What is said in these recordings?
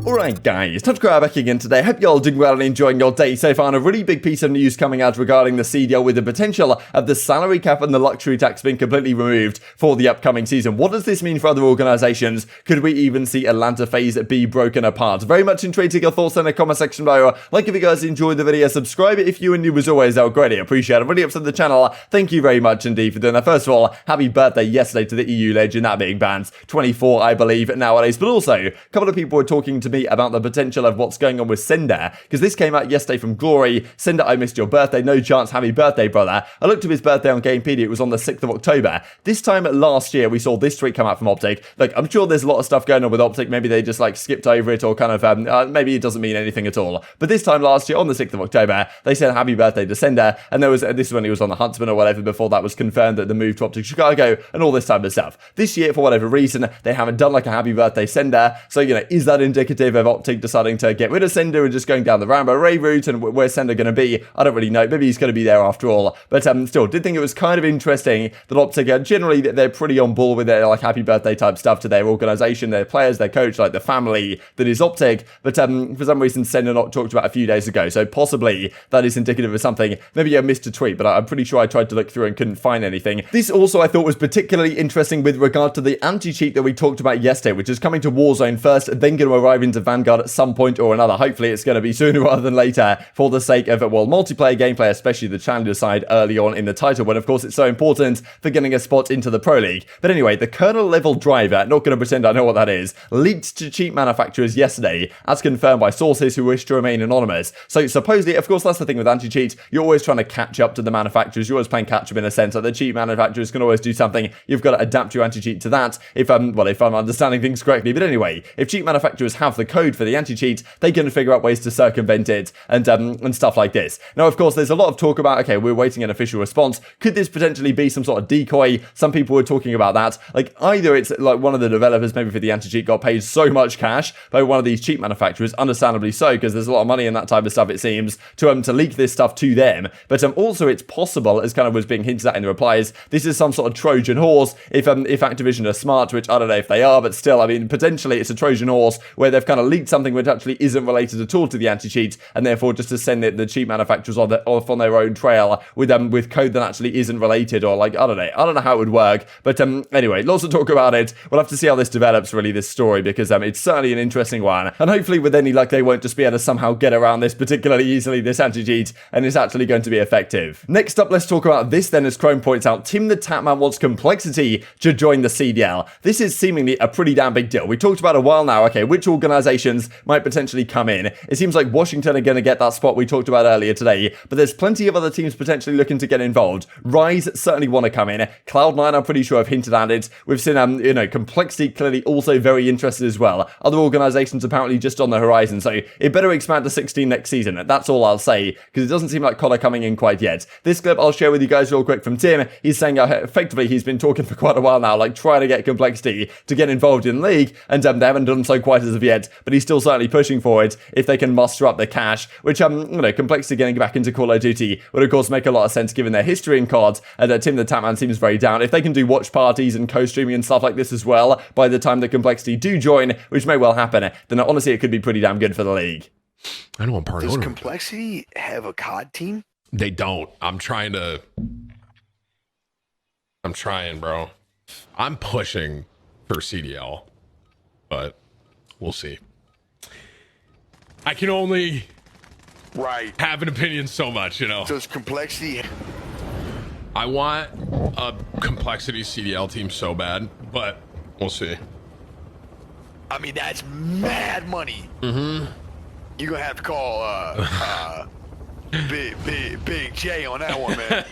Alright guys, TacticalRab back again today. Hope you're all doing well and enjoying your day so far. And a really big piece of news coming out regarding the CDL with the potential of the salary cap and the luxury tax being completely removed for the upcoming season. What does this mean for other organisations? Could we even see Atlanta FaZe be broken apart? Very much intrigued to your thoughts in the comment section below. Like if you guys enjoyed the video, subscribe if you are new as always. I would greatly appreciate it. Really up to the channel. Thank you very much indeed for doing that. First of all, happy birthday yesterday to the EU legend, that being Bance. 24 I believe nowadays. But also, a couple of people were talking to me about the potential of what's going on with Sender, because this came out yesterday from Glory. Sender, I missed your birthday, no chance, happy birthday brother. I looked at his birthday on Gamepedia, it was on the 6th of October. This time last year we saw this tweet come out from OpTic. Look, I'm sure there's a lot of stuff going on with OpTic, maybe they just like skipped over it or kind of, maybe it doesn't mean anything at all. But this time last year on the 6th of October, they said happy birthday to Sender, and there was, this is when he was on the Huntsman or whatever, before that was confirmed that the move to OpTic Chicago and all this type of stuff. This year, for whatever reason, they haven't done like a happy birthday Sender, so you know, is that indicative of OpTic deciding to get rid of Sender and just going down the Rambo Ray route, and where's Sender going to be? I don't really know. Maybe he's going to be there after all. But still, did think it was kind of interesting that OpTic, generally, they're pretty on board with their like happy birthday type stuff to their organization, their players, their coach, like the family that is OpTic. But for some reason, Sender not talked about a few days ago. So possibly that is indicative of something. Maybe I missed a tweet, but I'm pretty sure I tried to look through and couldn't find anything. This also I thought was particularly interesting with regard to the anti-cheat that we talked about yesterday, which is coming to Warzone first, then going to arrive into Vanguard at some point or another. Hopefully it's going to be sooner rather than later for the sake of, well, multiplayer gameplay, especially the challenger side early on in the title, when of course it's so important for getting a spot into the Pro League. But anyway, the kernel level driver, not going to pretend I know what that is, leaked to cheat manufacturers yesterday, as confirmed by sources who wish to remain anonymous. So supposedly, of course, that's the thing with anti-cheat, you're always trying to catch up to the manufacturers, you're always playing catch up in a sense, like the cheat manufacturers can always do something, you've got to adapt your anti-cheat to that, if I'm understanding things correctly. But anyway, if cheat manufacturers have the code for the anti-cheat, they can figure out ways to circumvent it and stuff like this. Now, of course, there's a lot of talk about, okay, we're waiting an official response. Could this potentially be some sort of decoy? Some people were talking about that. Like, either it's like one of the developers, maybe for the anti-cheat, got paid so much cash by one of these cheat manufacturers, understandably so, because there's a lot of money in that type of stuff, it seems, to leak this stuff to them. But also it's possible, as kind of was being hinted at in the replies, this is some sort of Trojan horse, if Activision are smart, which I don't know if they are, but still, I mean, potentially it's a Trojan horse where they've kind of leaked something which actually isn't related at all to the anti-cheat, and therefore just to send the cheat manufacturers off on their own trail with code that actually isn't related, or like, I don't know how it would work. But anyway, lots to talk about it. We'll have to see how this develops, really, this story, because it's certainly an interesting one, and hopefully with any luck they won't just be able to somehow get around this particularly easily, this anti-cheat, and it's actually going to be effective. Next up, let's talk about this then, as Chrome points out. Tim the Tatman wants Complexity to join the CDL. This is seemingly a pretty damn big deal. We talked about a while now, okay, which organizations might potentially come in. It seems like Washington are going to get that spot we talked about earlier today, but there's plenty of other teams potentially looking to get involved. Rise certainly want to come in. Cloud9, I'm pretty sure, have hinted at it. We've seen, Complexity clearly also very interested as well. Other organizations apparently just on the horizon, so it better expand to 16 next season. That's all I'll say, because it doesn't seem like COD are coming in quite yet. This clip I'll share with you guys real quick from Tim. He's saying effectively he's been talking for quite a while now, like trying to get Complexity to get involved in the league, and they haven't done so quite as of yet, but he's still certainly pushing for it if they can muster up the cash, which Complexity getting back into Call of Duty would of course make a lot of sense given their history in COD, and Tim the Tatman seems very down. If they can do watch parties and co-streaming and stuff like this as well by the time that Complexity do join, which may well happen, then honestly it could be pretty damn good for the league. I know I'm part of it. Does Complexity have a COD team? They don't. I'm trying, bro. I'm pushing for CDL, but we'll see. I can only have an opinion so much, you know. Does Complexity... I want a Complexity CDL team so bad, but we'll see. I mean, that's mad money. Mm-hmm. You're gonna have to call Big J on that one, man.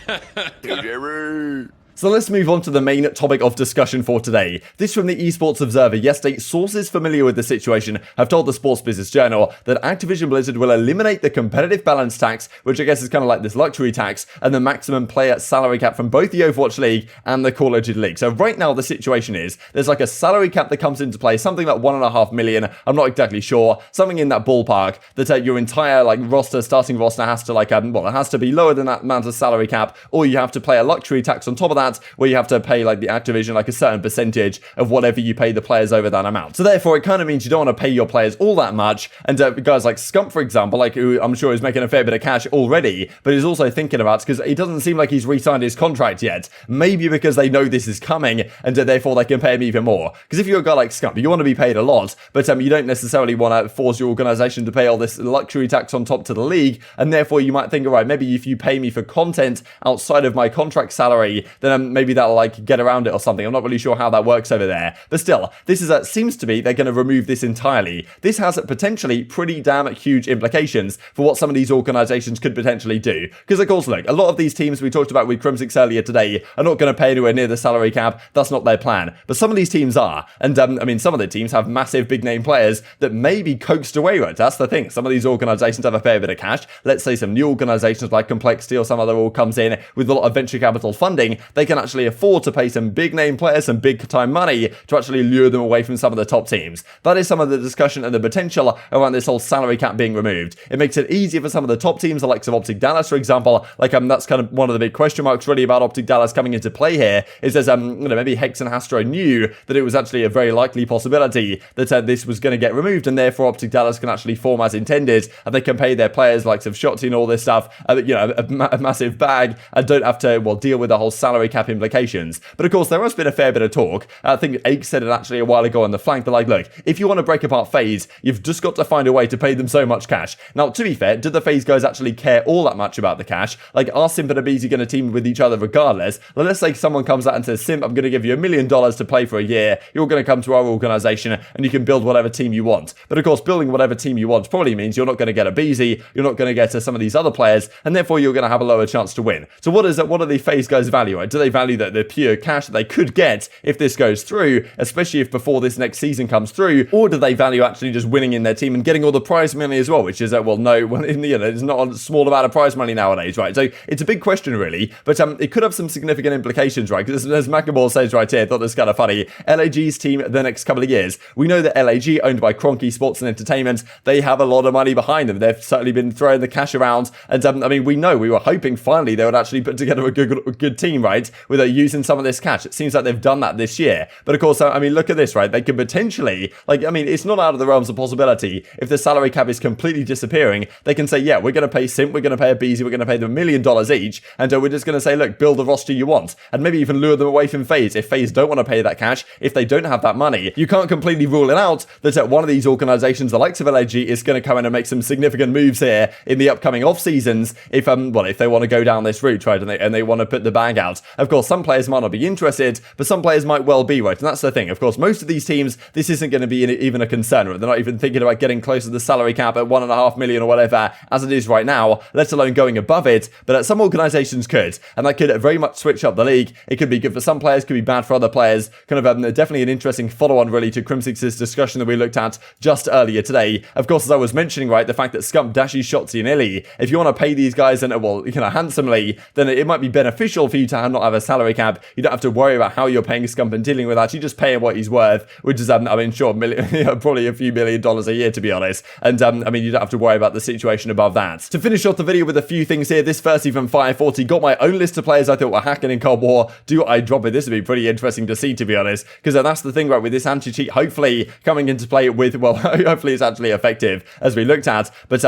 So let's move on to the main topic of discussion for today. This from the Esports Observer yesterday. Sources familiar with the situation have told the Sports Business Journal that Activision Blizzard will eliminate the competitive balance tax, which I guess is kind of like this luxury tax, and the maximum player salary cap from both the Overwatch League and the Call of Duty League. So right now the situation is there's like a salary cap that comes into play, something like 1.5 million. I'm not exactly sure, something in that ballpark, that your entire like starting roster has to it has to be lower than that amount of salary cap, or you have to pay a luxury tax on top of that, that, where you have to pay like the Activision like a certain percentage of whatever you pay the players over that amount. So therefore, it kind of means you don't want to pay your players all that much. And guys like Scump, for example, like who I'm sure is making a fair bit of cash already, but he's also thinking about, because it doesn't seem like he's re-signed his contract yet. Maybe because they know this is coming, and therefore they can pay him even more. Because if you're a guy like Scump, you want to be paid a lot, but you don't necessarily want to force your organization to pay all this luxury tax on top to the league, and therefore you might think, all right, maybe if you pay me for content outside of my contract salary, then maybe that'll like get around it or something. I'm not really sure how that works over there, but still, this is seems to be they're going to remove this entirely. This has potentially pretty damn huge implications for what some of these organizations could potentially do. Because of course, look, a lot of these teams we talked about with Crimsix earlier today are not going to pay anywhere near the salary cap. That's not their plan. But some of these teams are, and I mean, some of the teams have massive big name players that may be coaxed away, right? That's the thing. Some of these organizations have a fair bit of cash. Let's say some new organizations like Complexity or some other all comes in with a lot of venture capital funding. They can actually afford to pay some big name players some big time money to actually lure them away from some of the top teams. That is some of the discussion and the potential around this whole salary cap being removed. It makes it easier for some of the top teams, the likes of OpTic Dallas, for example. Like that's kind of one of the big question marks really about OpTic Dallas coming into play here. Is there's maybe Hex and Hastro knew that it was actually a very likely possibility that this was going to get removed, and therefore OpTic Dallas can actually form as intended, and they can pay their players likes of Shotzi and all this stuff, a massive bag, and don't have to deal with the whole salary cap implications. But of course, there has been a fair bit of talk. I think Ake said it actually a while ago on the flank. They're like, look, if you want to break apart FaZe, you've just got to find a way to pay them so much cash. Now, to be fair, do the FaZe guys actually care all that much about the cash? Like, are Simp and aBeZy going to team with each other regardless? Let's say someone comes out and says, Simp, I'm going to give you $1 million to play for a year. You're going to come to our organization and you can build whatever team you want. But of course, building whatever team you want probably means you're not going to get aBeZy, you're not going to get to some of these other players, and therefore you're going to have a lower chance to win. So what do the FaZe guys value? Right? Do they value that the pure cash that they could get if this goes through, especially if before this next season comes through, or do they value actually just winning in their team and getting all the prize money as well, which is it's not a small amount of prize money nowadays, right? So it's a big question really, but it could have some significant implications, right? Because as Mackaball says right here, I thought this was kind of funny, LAG's team the next couple of years. We know that LAG, owned by Cronky Sports and Entertainment, they have a lot of money behind them. They've certainly been throwing the cash around, and we were hoping finally they would actually put together a good team, right? With using some of this cash. It seems like they've done that this year. But of course, look at this, right? They could potentially, it's not out of the realms of possibility. If the salary cap is completely disappearing, they can say, yeah, we're going to pay Simp, we're going to pay aBeZy, we're going to pay them $1 million each, and we're just going to say, look, build the roster you want, and maybe even lure them away from FaZe if FaZe don't want to pay that cash, if they don't have that money. You can't completely rule it out that one of these organizations, the likes of LAG, is going to come in and make some significant moves here in the upcoming off seasons if they want to go down this route, right, and they want to put the bag out. Of course, some players might not be interested, but some players might well be, right, and that's the thing. Of course, most of these teams, this isn't going to be even a concern, right? They're not even thinking about getting close to the salary cap at $1.5 million or whatever, as it is right now, let alone going above it, but some organizations could, and that could very much switch up the league. It could be good for some players, could be bad for other players. Kind of definitely an interesting follow-on really to Crimsix's discussion that we looked at just earlier today. Of course, as I was mentioning, right, the fact that Scump, Dashy, Shotzi, and Illy, if you want to pay these guys and handsomely, then it might be beneficial for you to not have a salary cap. You don't have to worry about how you're paying Scump and dealing with that. You just pay him what he's worth, which is probably a few $1 million a year, to be honest. And you don't have to worry about the situation above that. To finish off the video with a few things here, this first even 540 got my own list of players I thought were hacking in Cold War. Do I drop it? This would be pretty interesting to see, to be honest, because that's the thing, right, with this anti-cheat hopefully coming into play with, hopefully it's actually effective as we looked at, but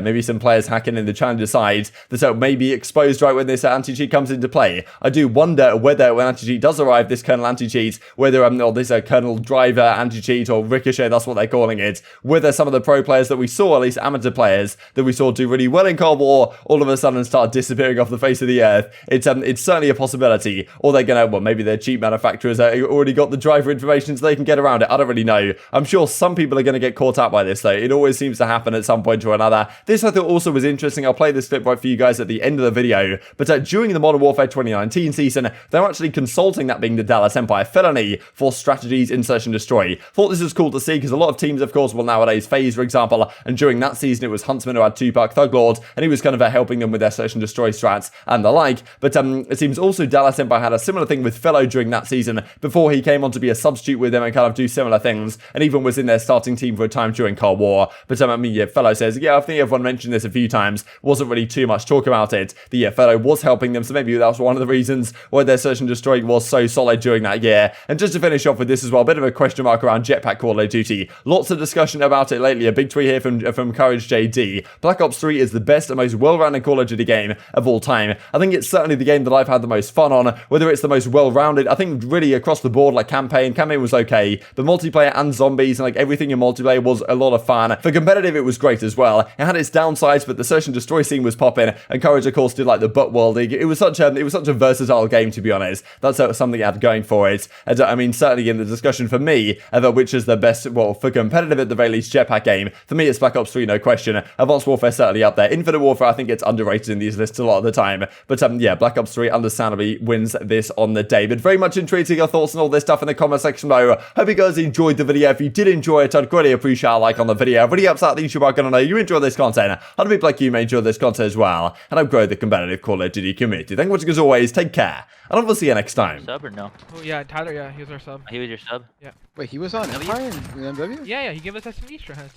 maybe some players hacking in the challenger side that may be exposed right when this anti-cheat comes into play. I do wonder whether when anti-cheat does arrive, this kernel anti-cheat, whether this kernel driver anti-cheat or ricochet, that's what they're calling it, whether some of the pro players that we saw, at least amateur players that we saw do really well in Cold War, all of a sudden start disappearing off the face of the earth. It's certainly a possibility, or they're gonna, maybe their cheap manufacturers already got the driver information so they can get around it. I don't really know. I'm sure some people are going to get caught up by this though. It always seems to happen at some point or another. This I thought also was interesting. I'll play this clip right for you guys at the end of the video, but during the Modern Warfare 2019 season, they're actually consulting, that being the Dallas Empire, felony for strategies in Search and Destroy. Thought this was cool to see because a lot of teams, of course, nowadays FaZe, for example, and during that season it was Huntsman who had Tupac Thuglord, and he was kind of helping them with their Search and Destroy strats and the like, but it seems also Dallas Empire had a similar thing with Fellow during that season before he came on to be a substitute with them and kind of do similar things, and even was in their starting team for a time during Cold War. But Fellow says, I think everyone mentioned this a few times, wasn't really too much talk about it. The Fellow was helping them, so maybe that was one of the reasons reasons why their search and destroy was so solid during that year. And just to finish off with this as well, a bit of a question mark around Jetpack Call of Duty. Lots of discussion about it lately. A big tweet here from Courage JD. Black Ops 3 is the best and most well-rounded Call of Duty game of all time. I think it's certainly the game that I've had the most fun on, whether it's the most well-rounded. I think really across the board, like campaign was okay, but multiplayer and zombies and like everything in multiplayer was a lot of fun. For competitive, it was great as well. It had its downsides, but the search and destroy scene was popping, and Courage of course did like the butt worlding. It was such a versatile game, to be honest. That's something it had going for it. And I mean, certainly in the discussion for me about which is the best, well, for competitive at the very least, Jetpack game, for me it's Black Ops 3, no question. Advanced Warfare certainly up there. Infinite Warfare, I think it's underrated in these lists a lot of the time, but yeah, Black Ops 3 understandably wins this on the day. But very much intrigued to your thoughts on all this stuff in the comment section below. Hope you guys enjoyed the video. If you did enjoy it, I'd greatly appreciate a like on the video. It really helps out the YouTube are gonna know you enjoy this content. Other people like you may enjoy this content as well, and I've grown the competitive Call of Duty community. Thank you for watching as always. Take care, and I will see you next time. Sub or no? Oh yeah, Tyler. Yeah, he was our sub. He was your sub? Yeah. Wait, he was on Empire in MW? Yeah, he gave us SMG strats.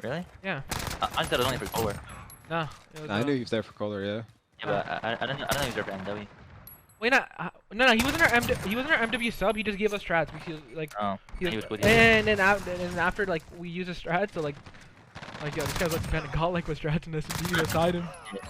Really? Yeah. I thought it was only for Kohler. No. It was, I knew he was there for Kohler, yeah. Yeah, but I don't know he was there for MW. Wait, no, he wasn't our MW sub. He just gave us strats because like. Oh. He was with you. And after like we use a strat, so like yo, this guy's like kind of godlike with strats and SMG beside him. Yeah.